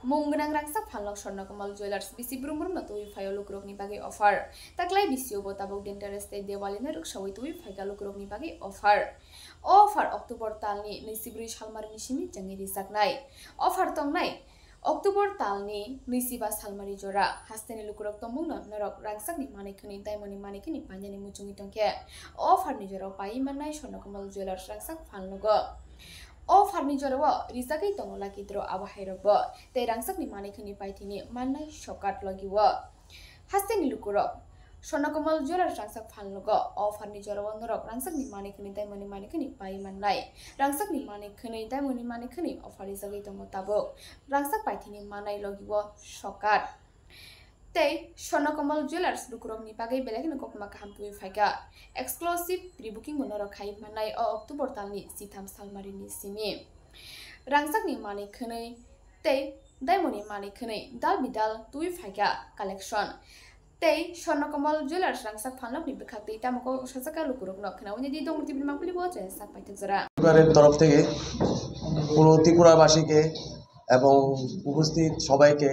Munggenang rangsak phanlok Swarna Kamal Jewelers bisi brum na tui phayo lukrokni bagi offer. Taklai bisi obo tabok Dinteres Day Diwali na ruksawai tui phaiga lukrokni bagi offer. Offer Oktober talni nisibri salmari nisimi jangi risaknai. Offer tongnai Oktober talni nisiba salmari jora hasteni lukurok tombungno norok rangsakni manikini daimoni manikini panjani mucungi tongke. Offer ni jora pai manai Swarna Kamal Jewelers rangsak phanlogo. Offer ni jora risakai tongo laki dro abahairokbo tei rangsakni manikini paithini manai shokat logiwo. Hasteni lukurok Swarna Kamal Jewelers rangsak phanlogo offer ni jora norok rangsakni manikini daimoni manikini pai manai. Rangsakni manikini daimoni manikini offer risakai tongo tabok rangsak paithini manai logiwo shokat. Tei Swarna Kamal Jewelers lukurok ni bagai belakini kokma kaham tui phaika exclusive pre-booking monorok khai manai o Oktober talni sitham salmari ni simi rangsak ni mani khonei tei daimoni mani khonei dal bidal tui phaika collection tei Swarna Kamal Jewelers rangsak phanlok ni bekhak tei tamako sajaka lukurok no khnauni di dong tibri mangpili bo je sak paithak jora পরিবারের তরফ থেকে পুরো ত্রিপুরাবাসীকে এবং উপস্থিত সবাইকে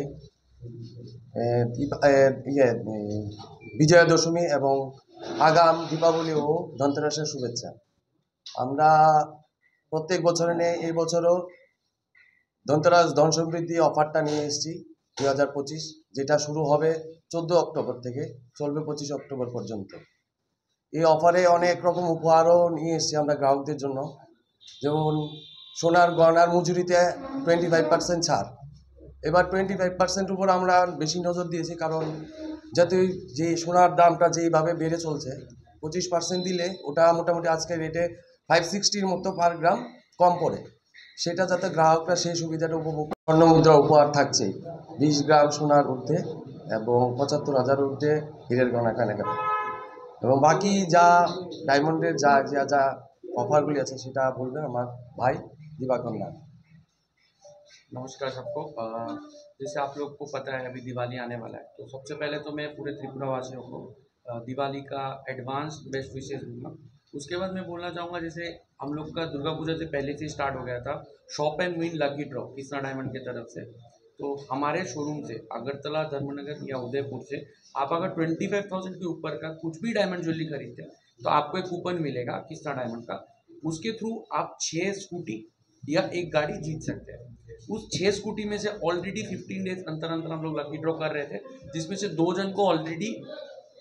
বিজয়া দশমী এবং আগাম দীপাবলি ও ধনতেরাসের শুভেচ্ছা। আমরা প্রত্যেক বছরে নিয়ে এই বছরও ধনতেরাস ধন সমৃদ্ধি অফারটা নিয়ে এসেছি 2025, যেটা শুরু হবে 14 অক্টোবর থেকে চলবে 25 অক্টোবর পর্যন্ত। এই অফারে অনেক রকম উপহারও নিয়ে এসেছি আমরা গ্রাহকদের জন্য, যেমন সোনার গয়নার মজুরিতে 25% ছাড়। এবার 25% উপর আমরা বেশি নজর দিয়েছি, কারণ যাতে যে সোনার দামটা যেইভাবে বেড়ে চলছে 25% দিলে ওটা মোটামুটি আজকের রেটে 560 মতো পার গ্রাম কম পড়ে, সেটা যাতে গ্রাহকরা সেই সুবিধাটা উপভোগ। স্বর্ণমুদ্রা উপহার থাকছে 20 গ্রাম সোনার ঊর্ধ্বে এবং 75,000 ঊর্ধ্বে হীরের গয়না কেনাকাটা, এবং বাকি যা ডায়মন্ডের যা যা যা অফারগুলি আছে সেটা বলবেন আমার ভাই দিবাকর নাথ। नमस्कार सबको। जैसे आप लोग को पता है अभी दिवाली आने वाला है, तो सबसे पहले तो मैं पूरे त्रिपुरा वासियों को दिवाली का एडवांस बेस्ट विशेष दूंगा। उसके बाद मैं बोलना चाहूँगा, जैसे हम लोग का दुर्गा पूजा से पहले से स्टार्ट हो गया था shop and win lucky draw Krishna diamond की तरफ से। तो हमारे शोरूम से अगरतला, धर्मनगर या उदयपुर से आप अगर 25,000 के ऊपर का कुछ भी डायमंड ज्वेलरी खरीदते हैं तो आपको एक कूपन मिलेगा कृष्णा डायमंड का। उसके थ्रू आप 6 स्कूटी या एक गाड़ी जीत सकते हैं। उस 6 स्कूटी में से ऑलरेडी 15 डेज अंतर अंतर हम लोग लकी ड्रॉ कर रहे थे, जिसमें से 2 जन को ऑलरेडी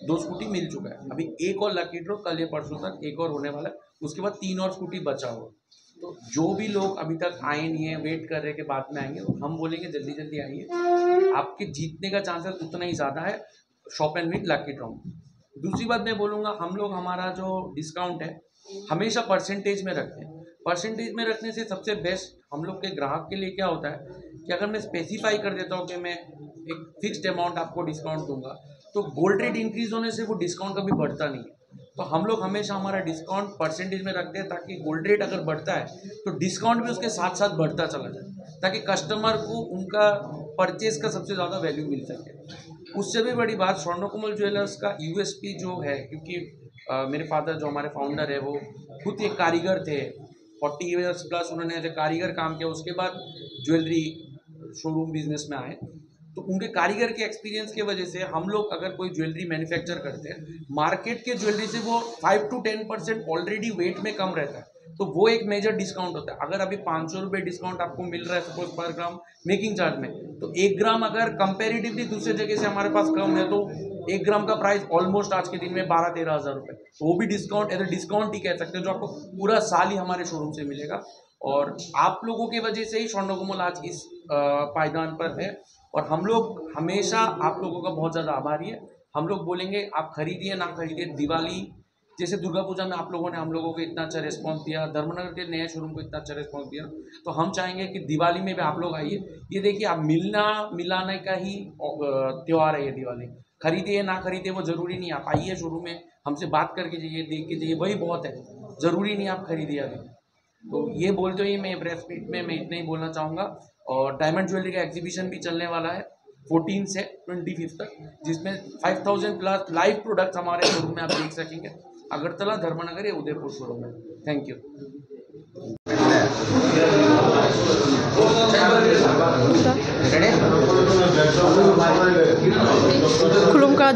2 स्कूटी मिल चुका है। अभी एक और लकी ड्रॉ कल या परसों तक एक और होने वाला है, उसके बाद 3 और स्कूटी बचा हुआ। तो जो भी लोग अभी तक आए नहीं है, वेट कर रहे के बाद में आएंगे, तो हम बोलेंगे जल्दी जल्दी आइए, आपके जीतने का चांसेस उतना ही ज़्यादा है shop and win lucky draw में। दूसरी बात मैं बोलूँगा, हम लोग हमारा जो डिस्काउंट है हमेशा परसेंटेज में रखते हैं। परसेंटेज में रखने से सबसे बेस्ट हम लोग के ग्राहक के लिए क्या होता है कि अगर मैं स्पेसिफाई कर देता हूँ कि मैं एक फिक्स्ड अमाउंट आपको डिस्काउंट दूंगा, तो गोल्ड रेट इंक्रीज होने से वो डिस्काउंट कभी बढ़ता नहीं है। तो हम लोग हमेशा हमारा डिस्काउंट परसेंटेज में रखते हैं, ताकि गोल्ड रेट अगर बढ़ता है तो डिस्काउंट भी उसके साथ साथ बढ़ता चला जाए, ताकि कस्टमर को उनका परचेज का सबसे ज़्यादा वैल्यू मिल सके। उससे भी बड़ी बात स्वर्ण कमल ज्वेलर्स का यूएसपी जो है, क्योंकि मेरे फादर जो हमारे फाउंडर है वो खुद एक कारीगर थे, 40 ईयर्स प्लस उन्होंने एज ए कारीगर काम किया, उसके बाद ज्वेलरी शोरूम बिजनेस में आए। तो उनके कारीगर के एक्सपीरियंस की वजह से हम लोग अगर कोई ज्वेलरी मैन्युफैक्चर करते हैं, मार्केट के ज्वेलरी से वो 5 to 10% ऑलरेडी वेट में कम रहता है, तो वो एक मेजर डिस्काउंट होता है। अगर अभी 500 रुपये डिस्काउंट आपको मिल रहा है सपोज पर ग्राम मेकिंग चार्ज में, तो 1 ग्राम अगर कंपेरेटिवली दूसरे जगह से हमारे पास कम है, तो 1 ग्राम का प्राइस ऑलमोस्ट आज के दिन में 12-13 हज़ार रुपये, तो वो भी डिस्काउंट एज ए डिस्काउंट ही कह सकते हैं, जो आपको पूरा साल ही हमारे शोरूम से मिलेगा। और आप लोगों की वजह से ही स्वर्ण कमल आज इस पायदान पर है, और हम लोग हमेशा आप लोगों का बहुत ज़्यादा आभारी है। हम लोग बोलेंगे आप खरीदिए ना खरीदिए, दिवाली जैसे दुर्गा पूजा में आप लोगों ने हम लोगों को इतना अच्छा रिस्पॉन्स दिया, धर्मनगर के नए शोरूम को इतना अच्छा रिस्पॉन्स दिया, तो हम चाहेंगे कि दिवाली में भी आप लोग आइए। ये देखिए, आप मिलना मिलाने का ही त्यौहार है ये दिवाली। खरीदिए ना खरीदिए वो ज़रूरी नहीं, आप आइए शोरूम में, हमसे बात करके जाइए, देख के जाइए, वही बहुत है, ज़रूरी नहीं आप खरीदिए अभी। तो ये बोलते हुए मैं प्रेस मीट में मैं इतना ही बोलना चाहूँगा। और डायमंड ज्वेलरी का एग्जीबिशन भी चलने वाला है 14 से 25 तक, जिसमें 5000 प्लस लाइव प्रोडक्ट्स हमारे शोरूम में आप देख सकेंगे, अगरतला, धर्मनगर या उदयपुर शोरूम में। Thank you. Ready?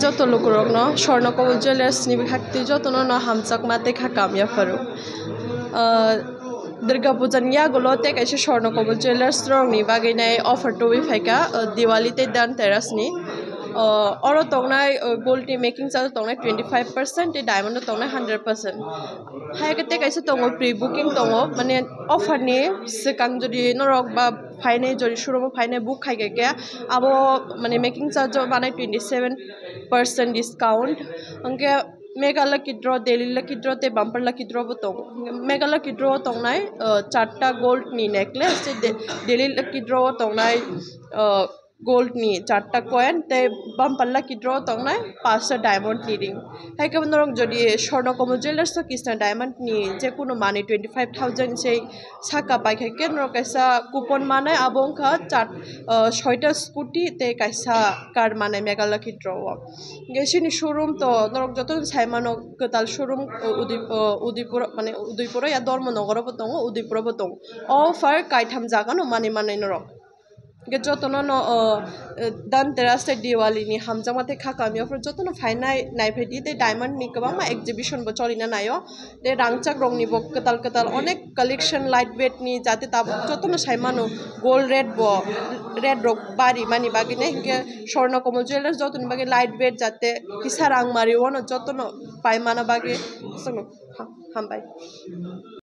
যত লোক রক ন স্বর্ণকমল জুয়েলার্স ni বিখাক্তি যত ন হামচাক মাতে খাকাম ইয়াফারু Durga Puja niya gulo te kaisa Swarnakamal jewellers rong ni bagay nay offer to faika Diwali te dan teras ni oro tongnai gold ni making charge tongnai 25% te diamond tongnai 100% haike te kaisa tongo pre booking tongo mane offer ni sekang jodi norok ba phaine jodi shurumo phaine book khaige ke abo mane making charge banai 27% discount angke mega lucky draw daily lucky draw te bumper lucky draw bo tong mega lucky draw tongnai charta gold ni necklace te daily lucky draw tongnai gold ni charta coin te bumper lucky draw tongnai 5টা diamond ni ring haike norok jodi Swarnakamal jewellers kisna diamond ni je kuno mane 25000 sei saka pai khaike norok kaisa coupon mane abongkha 6টা scooty te kaisa car mane mega lucky draw gesini showroom to norok joto saimano ketal showroom udipur mane udaipur ya Dharmanagar bo tongo udaipur bo tongo offer kaitham jaga no mane norok jotono no Dhanteras te Diwali ni hamjamate khakami offer jotono phainai naiphaidi te diamond ni kabama exhibition bo cholina nayo te rangchak rong ni bo ketal onek collection lightweight ni jate tab jotono saimano gold red rok bari mani bagine hinge Swarnakamal jewellers jotono bagi lightweight jate kisarang mari wono jotono paimana bagi sono hambai